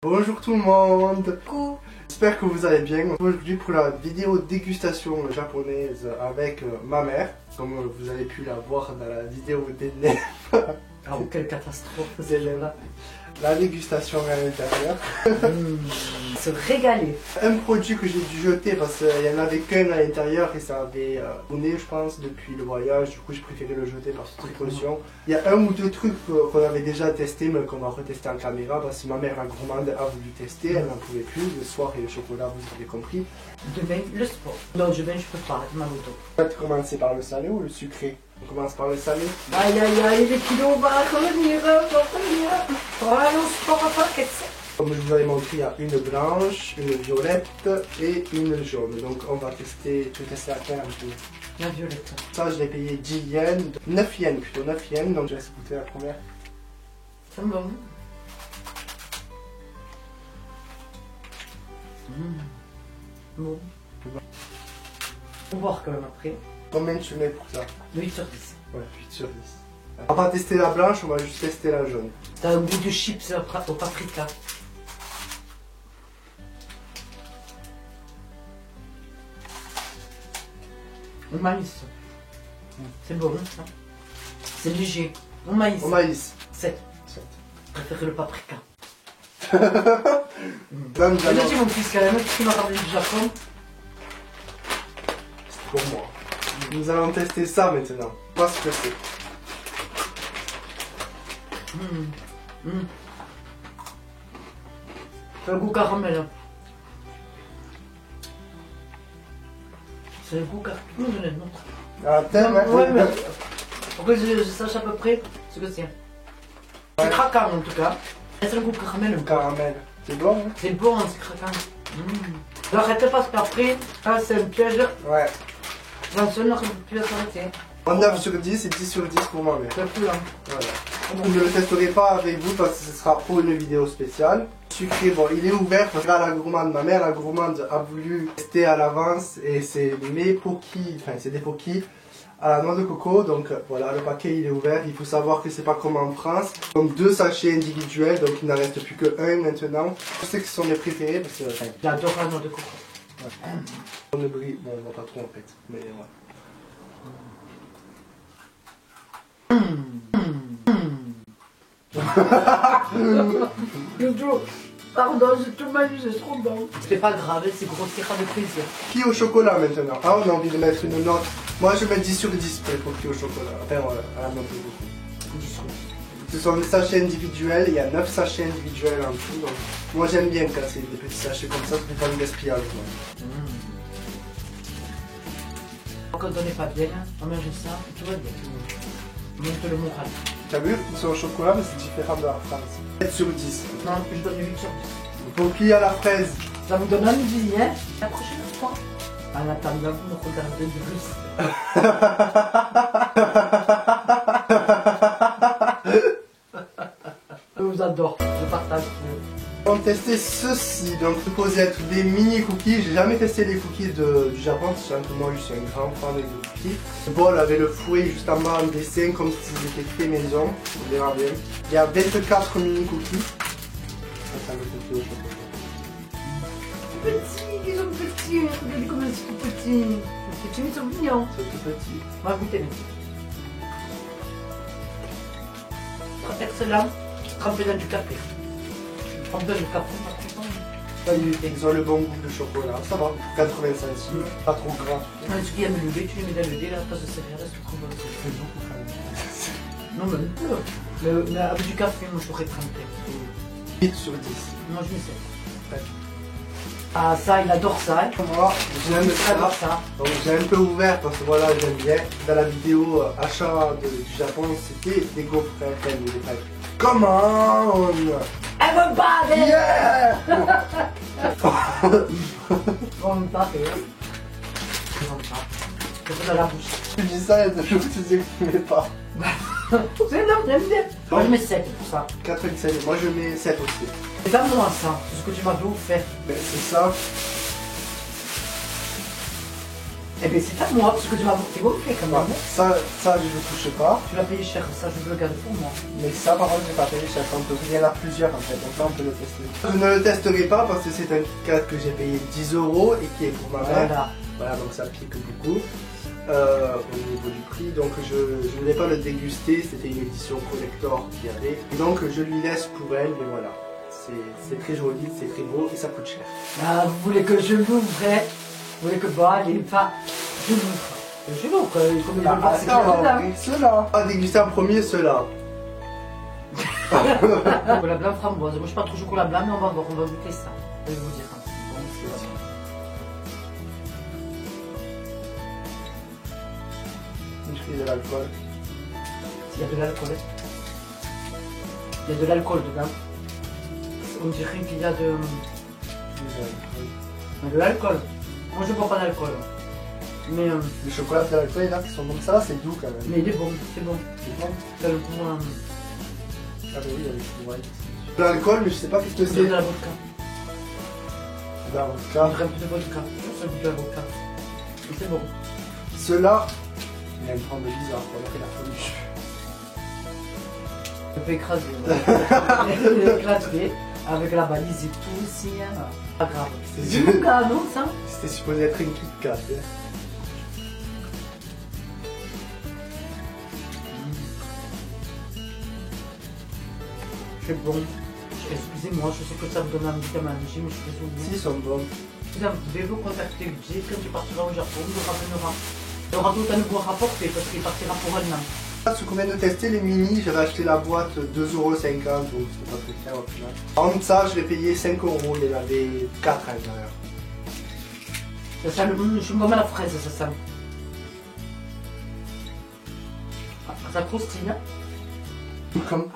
Bonjour tout le monde. Coucou. J'espère que vous allez bien. Aujourd'hui pour la vidéo dégustation japonaise avec ma mère, comme vous avez pu la voir dans la vidéo d'élèves. Ah, quelle catastrophe c'est là. La dégustation à l'intérieur. Se régaler. Un produit que j'ai dû jeter parce qu'il n'y en avait qu'un à l'intérieur et ça avait tourné je pense depuis le voyage. Du coup j'ai préféré le jeter par précaution. Il y a un ou deux trucs qu'on avait déjà testé mais qu'on va retester en caméra parce que ma mère la gourmande a voulu tester, elle n'en pouvait plus. Le soir et le chocolat, vous avez compris. Demain, le sport. Non, demain je peux pas, ma moto. Tu vas commencer par le salé ou le sucré? On commence par le salé. Aïe aïe aïe, les kilos vont revenir, voilà, le sport va pas qu'est-ce. Comme je vous avais montré, il y a une blanche, une violette et une jaune. Donc on va tester, je vais tester laquelle un peu. La violette. Ça je l'ai payé 10 yens, 9 yens plutôt, 9 yens. Donc je laisse goûter la première. C'est bon. Bon. On va voir quand même après. Combien tu mets pour ça? 8 sur 10. Ouais, 8 sur 10. On va pas tester la blanche, on va juste tester la jaune. T'as un goût de chips au paprika. Au maïs. C'est bon, hein. C'est léger. Au maïs. Au maïs. 7. Je préfère le paprika. Là, nous allons... J'ai mon fils quand même, qui m'a ramené du Japon. C'est pour moi. Nous allons tester ça maintenant. On va voir ce que c'est. C'est un goût caramel. C'est un goût caramel. Ah, t'aimes, hein? Ouais, mais... Pour que je sache à peu près ce que c'est. C'est craquant en tout cas. C'est un goût caramel. Le caramel. C'est bon, hein? C'est bon, c'est craquant. N'arrêtez pas parce qu'après, c'est un piège. Ouais. Attention, n'arrêtez plus à s'arrêter. 9 sur 10 et 10 sur 10 pour ma mère. C'est plus lent. Voilà. Je ne le testerai pas avec vous parce que ce sera pour une vidéo spéciale. Sucré, bon, il est ouvert parce que là, la gourmande, ma mère, la gourmande, a voulu tester à l'avance et c'est mes pokis, enfin, c'est des pokis à la noix de coco. Donc voilà, le paquet il est ouvert. Il faut savoir que c'est pas comme en France. Donc 2 sachets individuels, donc il n'en reste plus que 1 maintenant. Je sais que ce sont mes préférés parce que. J'adore la noix de coco. Ouais. On ne brille, bon, on voit pas trop en fait, mais ouais. Pardon, j'ai tout mal vu, c'est trop bon. C'est pas grave, c'est grossira de plaisir. Qui au chocolat maintenant? Ah, on a envie de mettre une note. Moi je mets 10 sur 10 pour qui au chocolat. Enfin, à la note de beaucoup. 10 sur 10. Ce sont des sachets individuels, il y a 9 sachets individuels en tout. Donc, moi j'aime bien quand c'est des petits sachets comme ça fait pas de gaspillage. Quand on n'est pas bien, on mange ça, tout va bien. Monte le moral. T'as vu? Ils sont au chocolat, mais c'est différent de la France. 7 sur 10. Non, je donne 8 sur 10. Pour qui à la fraise? Ça vous donne envie, hein? La prochaine fois. En attendant, vous me regardez du plus. Je vous adore, je partage. On va tester ceci, donc supposé être des mini cookies. J'ai jamais testé les cookies du Japon, sachant que moi je suis un grand fan des cookies. Le bol avait le fouet juste en bas en dessin, comme s'ils étaient faits maison. On verra bien. Il y a 24 mini cookies. Ça me fait plaisir. Petits, ils sont petits, regardez comment ils sont petits. Les petits, ils sont mignons. C'est tout petit. On va goûter les petits. Excellent, trempé dans du café. Trempé dans du café. Ils ont le bon goût de chocolat, ça va. 85 centimes, pas trop gras. Ce qui aime le lait, tu les mets dans le lait, la tasse de céréales, c'est trop bon. C'est beaucoup quand même. Non, mais un peu. Mais avec du café, moi je l'aurais trempé. 8 sur 10. Moi je mets 7. Ah, ça, il adore ça. Moi, j'aime adore ça. ça. Donc j'ai un peu ouvert parce que voilà, j'aime bien. Dans la vidéo achat du Japon, c'était des gaufres enfin, des pâtes. Come on! Everybody! Yeah! On me parle. On me parle. Je fais dans la bouche. Tu dis ça, il y a des jours que tu dis que tu n'aimais pas. C'est non, j'aime bien. Moi je mets 7 pour ça. 97, moi je mets 7 aussi. C'est pas moi ça, c'est ce que tu m'avais offert. Ben, c'est ça. Eh bien c'est à moi, parce que tu m'as gonflé quand même. Ça je ne touche pas. Tu l'as payé cher, ça je le garde pour moi. Mais ça par contre j'ai pas payé cher. Il y en a plusieurs en fait, donc là on peut le tester. Je ne le testerai pas parce que c'est un Kit Kat que j'ai payé 10 € et qui est pour ma mère. Voilà, donc ça pique beaucoup au niveau du prix. Donc je ne voulais pas le déguster, c'était une édition collector qu'il y avait. Et donc je lui laisse pour elle, mais voilà. C'est très joli, c'est très beau et ça coûte cher. Ah, vous voulez que je l'ouvre? Vous voulez que allez, enfin, je l'ouvre. Je l'ouvre, comme il veut pas. Ça, on va ouvrir ceux-là. On va déguster en premier ceux-là. Chocolat blanc framboise. Moi je suis pas trop chocolat blanc, mais on va voir, on va goûter ça. Je vais vous dire. Bon, c'est Il y a de l'alcool. Il y a de l'alcool. Il y a de l'alcool dedans. On dirait qu'il y a de l'alcool. Moi je bois pas d'alcool. Mais le chocolat de l'alcool, là, qui sont comme ça, c'est doux quand même. mais il est bon, c'est bon. C'est bon. C'est le goût. Ah bah oui, avec le white. De l'alcool, mais je sais pas qu'est-ce que C'est c'est. de la vodka. De la On vodka. dirait un peu de vodka. C'est de la vodka. Mais c'est bon. Ceux-là, il a une forme bizarre, on dirait la folie. Je peux écraser. Je peux écraser avec la balise et tout aussi. Pas grave. C'est du gars, non ça? C'était supposé être une Kit Kat. Hein. C'est bon. Excusez-moi, je sais que ça vous donne envie de manger, mais je suis désolée. Si, ils sont bons. Vous devez vous contacter Jay quand tu partiras au Japon, il nous ramènera. Il aura tout à nous rapporter parce qu'il partira pour un an. Sous combien de tester les mini, j'avais acheté la boîte 2,50 €, donc c'était pas très cher au final. En ça, je l'ai payé 5 €, il y en avait 4 à l'intérieur. Ça sent le... Je me remets la fraise, ça sent. Ah, ça croustille, hein? Comme...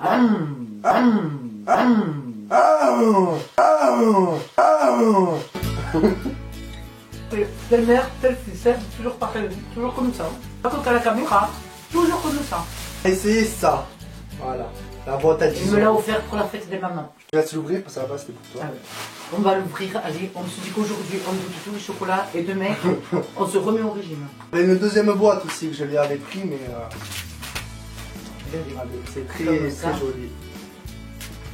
Telle mère, tel fils, hein, toujours pareil, toujours comme ça. Pas quand à la caméra, toujours comme ça. Essayez ça. Voilà. La boîte à 10 Il me l'a offert pour la fête des mamans. Je vais te l'ouvrir parce que ça va pas, c'était pour toi. Ah ouais. On va l'ouvrir, allez, on se dit qu'aujourd'hui on goûte tous les chocolats et demain on se remet au régime. Il y a une deuxième boîte aussi que je lui avais pris, mais c'est très joli.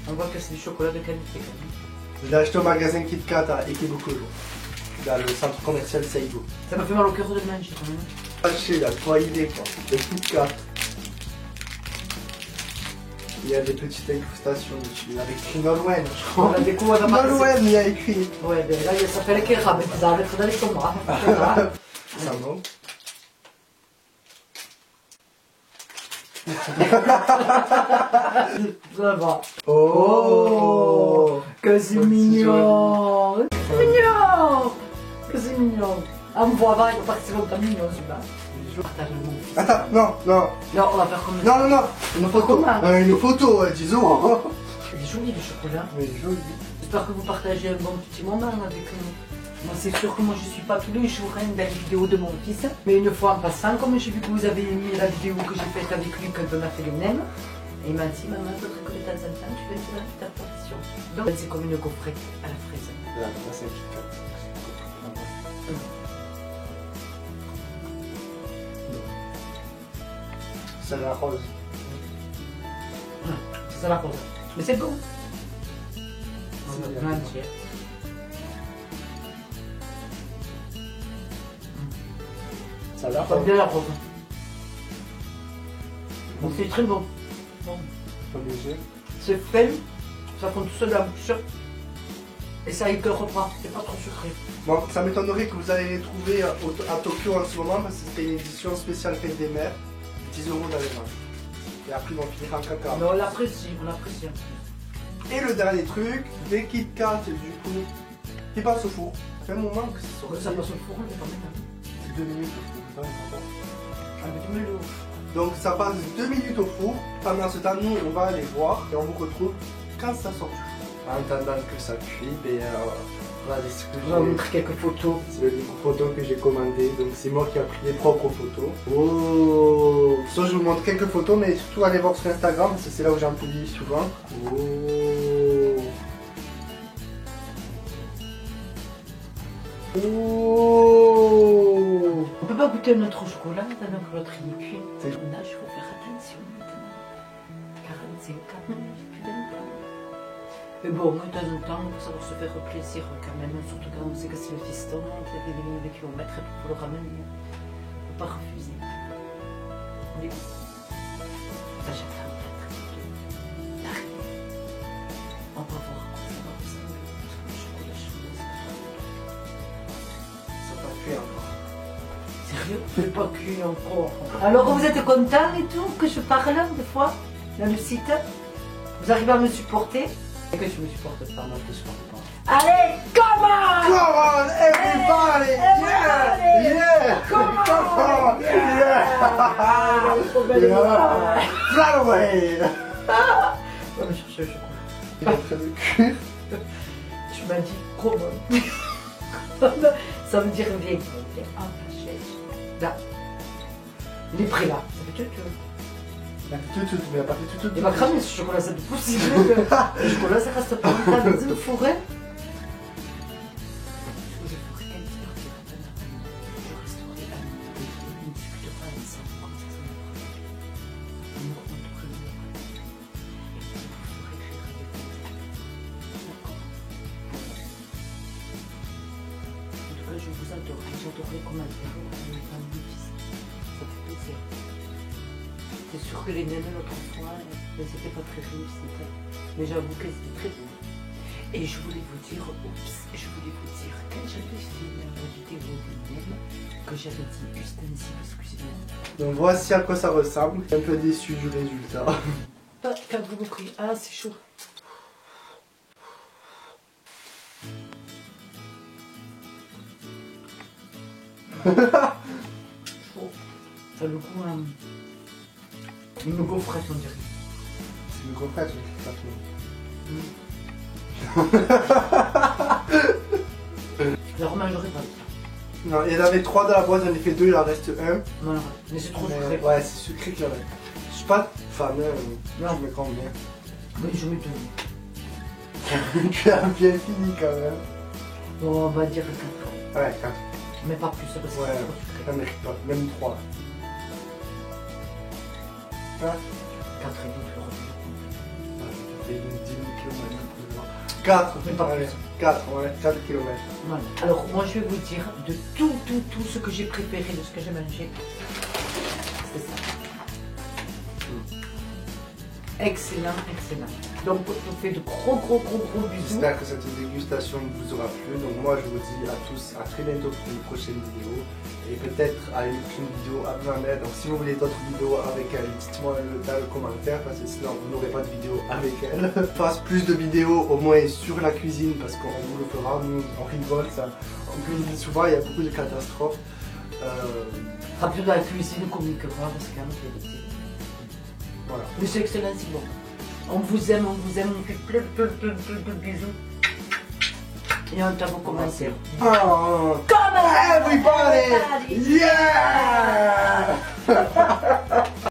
On voit que c'est du chocolat de qualité quand même. Je l'ai acheté au magasin Kit Kat à Ikebukuro, dans le centre commercial Seigo. Ça m'a fait mal au cœur de le manger quand même. Acheté là, quoi il est quoi, le Kit Kat. Il y a des petites incrustations dessus, avec Nolwenn, je crois. On a découvert dans Nolwenn, il y a écrit. Ouais, ben là il s'appelle Kera, mais ça va être dans les tombras. Ça va. Ça va. Oh, que c'est mignon. C'est mignon. Que c'est mignon. Ah, on voit pas, il va partir longtemps mignon celui-là. Partage le nom. Attends, non, non. Non, on va faire comme Non, non, non. Une photo. Comment Une photo, disons. Il est joli le chocolat. Mais joli. J'espère que vous partagez un bon petit moment avec nous. Moi, c'est sûr que moi, je suis pas tous les jours dans les vidéos de mon fils. Mais une fois en passant, comme j'ai vu que vous avez aimé la vidéo que j'ai faite avec lui quand on a fait le nem, et il m'a dit, maman, il faudrait que de temps en temps, tu fais une petite apparition. Donc, c'est comme une gaufrette à la fraise. Là, c'est un Kit Kat. C'est la rose. C'est ça la rose. Mais c'est bon. On C'est va bien. mentir. Ça a l'air Pas bien la rose. Donc c'est très bon. pas léger. C'est fait, ça prend tout seul dans la bouche. Et ça écœure pas, c'est pas trop sucré. Bon, ça m'étonnerait que vous allez les trouver à Tokyo en ce moment parce que c'était une édition spéciale Fête des Mères. 10 € dans les mains. Et après ils vont finir en caca. Mais on l'apprécie, on l'apprécie. Et le dernier truc, des Kit Kat du coup, qui passent au four. Ça fait un moment que c'est sorti. Ça passe au four, on est pas mettre. C'est 2 minutes au four. Ah mais tu me le... Donc ça passe 2 minutes au four. Pendant ce temps, nous on va aller voir et on vous retrouve quand ça sort du four. En attendant que ça cuit, voilà ce que On va vous montrer quelques photos. c'est le livre photo que j'ai commandé, donc c'est moi qui ai pris les propres photos. Oh, ça je vous montre quelques photos, mais surtout allez voir sur Instagram parce que c'est là où j'en publie souvent. Oh. Oh. On peut pas goûter notre chocolat pendant que l'autre il est cuit. C'est- Là, il faut faire attention maintenant. 45 ans, j'ai plus 20 ans. Mais bon, de temps en temps, il faut savoir se faire plaisir quand même, surtout quand on sait que c'est le fiston qui a fait des milliers de kilomètres et pour le ramener. Il ne faut pas refuser. Oui. Ça, j'attends peut-être. On va voir comment ça va ressembler. Le chocolat chaud, c'est pas trop. Ça n'a pas cuit encore. Sérieux? C'est pas cuit encore. Alors vous êtes content et tout que je parle des fois dans le site? Vous arrivez à me supporter? Et que je me supporte pas, moi je te supporte pas. Allez, come on! Come on, everybody! Yeah! Yeah! Come on! Yeah! Yeah! Fly away! On va chercher le chocolat. Il est en train de cuire. Tu m'as dit comment? Ça veut dire viens. Ah, ma chaise. Là. Il est prêt là. Ça fait tout. Il a fait tout, mais il a pas fait tout. Il va cramer ce chocolat, c'est possible. Le chocolat, ça reste pas longtemps dans une forêt. Je ferai 15 heures de matin. Je resterai à minuit. On ne discute pas ensemble comme ça, ça me fera. On me rencontrerait le matin. Et je vous ferai écrire avec vous. D'accord. En tout cas, je vous adore. J'adorerais commenter avec mon fils. Ça fait plaisir. C'est sûr que les naines l'autre fois, c'était pas très réussi. Mais j'avoue que c'était très beau. Et je voulais vous dire, quand j'avais fait la vidéo des naines, que j'avais dit ustensile excusez-moi. Donc voici à quoi ça ressemble. Un peu déçu du résultat. Quand vous me criez, ah c'est chaud. Chaud. Ça le coup, une gaufrette on dirait. C'est une gaufrette, mais Alors mangerai pas ça. Non, il y en avait 3 dans la boîte, j'en ai fait 2, il en reste 1. Non, mais c'est trop Mais, sucré. ouais, c'est sucré qu'il y en a. Je suis pas fan, Non. je me prends bien. Oui, je mets deux. Tu as bien fini quand même. Bon, on va dire 4. Ouais, 4. Mais pas plus, parce que Ouais, c'est trop sucré. ça mérite pas, même 3. Hein? 4 et demi, je le refais. Ça fait 10 000 km. 4, Mais pas plus. 4, ouais, 4 km. Voilà. Alors, moi, je vais vous dire de tout ce que j'ai préféré, de ce que j'ai mangé. C'est ça. Excellent, excellent. Donc, on vous fait de gros bisous. J'espère que cette dégustation vous aura plu. Donc moi je vous dis à tous à très bientôt pour une prochaine vidéo. Et peut-être à une vidéo à ma mère. Donc si vous voulez d'autres vidéos avec elle, dites-moi dans le commentaire parce que sinon vous n'aurez pas de vidéo avec elle. Fasse plus de vidéos au moins sur la cuisine parce qu'on vous le fera. Nous on rigole, ça. On cuisine souvent, il y a beaucoup de catastrophes. Pas plus de la cuisine comique, parce qu'il y a un peu de Voilà. Mais c'est excellent, c'est bon. On vous aime, on fait plein de bisous. Et on t'en commencer. Oh, Come on, everybody! Yeah!